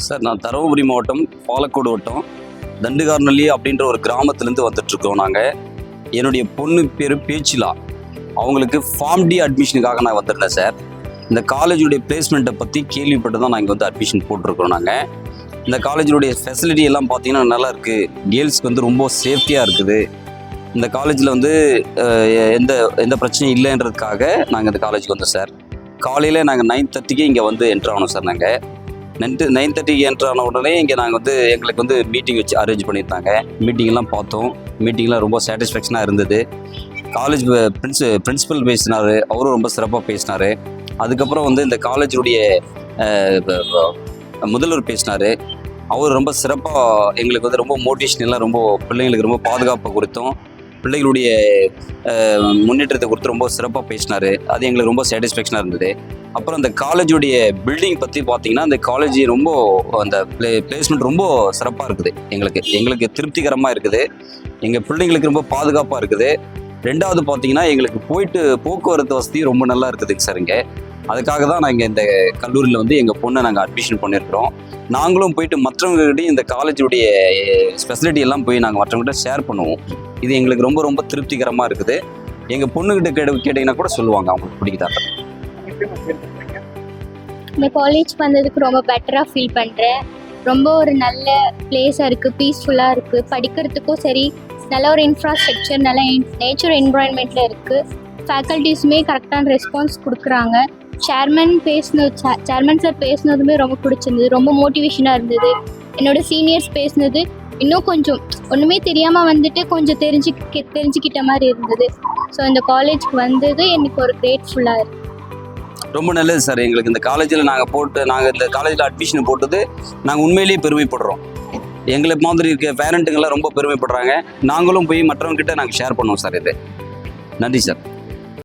Sir, நான் தருமபுரி மாவட்டம் பாலக்கோடு வட்டம் தண்டுகார்னல்லி அப்படின்ற ஒரு கிராமத்துலேருந்து வந்துட்டுருக்கோம். நாங்கள் என்னுடைய பொண்ணு பேர் பேச்சிலா. அவங்களுக்கு ஃபார்ம் டி அட்மிஷனுக்காக நான் வந்திருந்தேன் சார். இந்த காலேஜுடைய பிளேஸ்மெண்ட்டை பற்றி கேள்விப்பட்டு தான் நாங்கள் வந்து அட்மிஷன் போட்டிருக்கோம். நாங்கள் இந்த காலேஜுடைய ஃபெசிலிட்டி எல்லாம் பார்த்தீங்கன்னா நல்லா இருக்குது. கேர்ள்ஸ்க்கு வந்து ரொம்ப சேஃப்டியாக இருக்குது. இந்த காலேஜில் வந்து எந்த எந்த பிரச்சனையும் இல்லைன்றதுக்காக நாங்கள் இந்த காலேஜுக்கு வந்தோம் சார். காலையில் நாங்கள் 9:30க்கு இங்கே வந்து என்ட்ரு ஆகணும் சார். நாங்கள் 9:30க்கு என்ட்ரு ஆன உடனே இங்கே நாங்கள் வந்து எங்களுக்கு வந்து மீட்டிங் வச்சு அரேஞ்ச் பண்ணியிருந்தாங்க. மீட்டிங்லாம் பார்த்தோம். மீட்டிங்லாம் ரொம்ப சாட்டிஸ்ஃபேக்ஷனாக இருந்தது. காலேஜ் பிரின்சிபல் பேசினார், அவரும் ரொம்ப சிறப்பாக பேசினார். அதுக்கப்புறம் வந்து இந்த காலேஜுடைய முதல்வர் பேசினார். அவர் ரொம்ப சிறப்பாக எங்களுக்கு வந்து ரொம்ப மோட்டிவேஷனெல்லாம் ரொம்ப பிள்ளைங்களுக்கு ரொம்ப பாதுகாப்பு குறித்தும் பிள்ளைகளுடைய முன்னேற்றத்தை குறித்து ரொம்ப சிறப்பாக பேசினார். அது எங்களுக்கு ரொம்ப சாட்டிஸ்ஃபேக்ஷனாக இருந்தது. அப்புறம் அந்த காலேஜுடைய பில்டிங் பற்றி பார்த்தீங்கன்னா அந்த காலேஜ் ரொம்ப அந்த பிளேஸ்மெண்ட் ரொம்ப சிறப்பாக இருக்குது. எங்களுக்கு திருப்திகரமாக இருக்குது. எங்கள் பிள்ளைங்களுக்கு ரொம்ப பாதுகாப்பாக இருக்குது. ரெண்டாவது பார்த்தீங்கன்னா எங்களுக்கு போக்குவரத்து வசதி ரொம்ப நல்லா இருக்குதுங்க சார். இங்கே அதுக்காக தான் நாங்கள் இந்த கல்லூரியில் வந்து எங்கள் பொண்ணை நாங்கள் அட்மிஷன் பண்ணியிருக்கிறோம். நாங்களும் போயிட்டு மற்றவங்ககிட்டையும் இந்த காலேஜுடைய ஸ்பெசிலிட்டி எல்லாம் போய் நாங்கள் மற்றவங்ககிட்ட ஷேர் பண்ணுவோம். இது எங்களுக்கு ரொம்ப ரொம்ப திருப்திகரமாக இருக்குது. எங்கள் பொண்ணுக்கிட்ட கேட்டிங்கன்னா கூட சொல்லுவாங்க அவங்களுக்கு பிடிக்குதாங்க. இந்த காலேஜ் வந்ததுக்கு ரொம்ப பெட்டராக ஃபீல் பண்ணுறேன். ரொம்ப ஒரு நல்ல பிளேஸாக இருக்குது, பீஸ்ஃபுல்லாக இருக்குது. படிக்கிறதுக்கும் சரி, நல்ல ஒரு இன்ஃப்ராஸ்ட்ரக்சர், நல்ல நேச்சர் என்வரான்மெண்ட்டில் இருக்குது. ஃபேக்கல்ட்டிஸுமே கரெக்டான ரெஸ்பான்ஸ் கொடுக்குறாங்க. சேர்மன் சார் பேசுனதுமே ரொம்ப பிடிச்சிருந்தது. ரொம்ப மோட்டிவேஷனாக இருந்தது. என்னோடய சீனியர்ஸ் பேசுனது இன்னும் கொஞ்சம் ஒன்றுமே தெரியாமல் வந்துட்டு கொஞ்சம் தெரிஞ்சுக்கிட்ட மாதிரி இருந்தது. ஸோ இந்த காலேஜ்க்கு வந்தது எனக்கு ஒரு கிரேட்ஃபுல்லாக இருக்குது. ரொம்ப நல்லது சார். எங்களுக்கு இந்த காலேஜில் நாங்கள் இந்த காலேஜில் அட்மிஷன் போட்டது நாங்கள் உண்மையிலேயே பெருமைப்படுறோம். எங்களை மாதிரி இருக்க பேரண்ட்டுங்கெல்லாம் ரொம்ப பெருமைப்படுறாங்க. நாங்களும் போய் மற்றவங்ககிட்ட நாங்கள் ஷேர் பண்ணுவோம் சார். இது நன்றி சார்.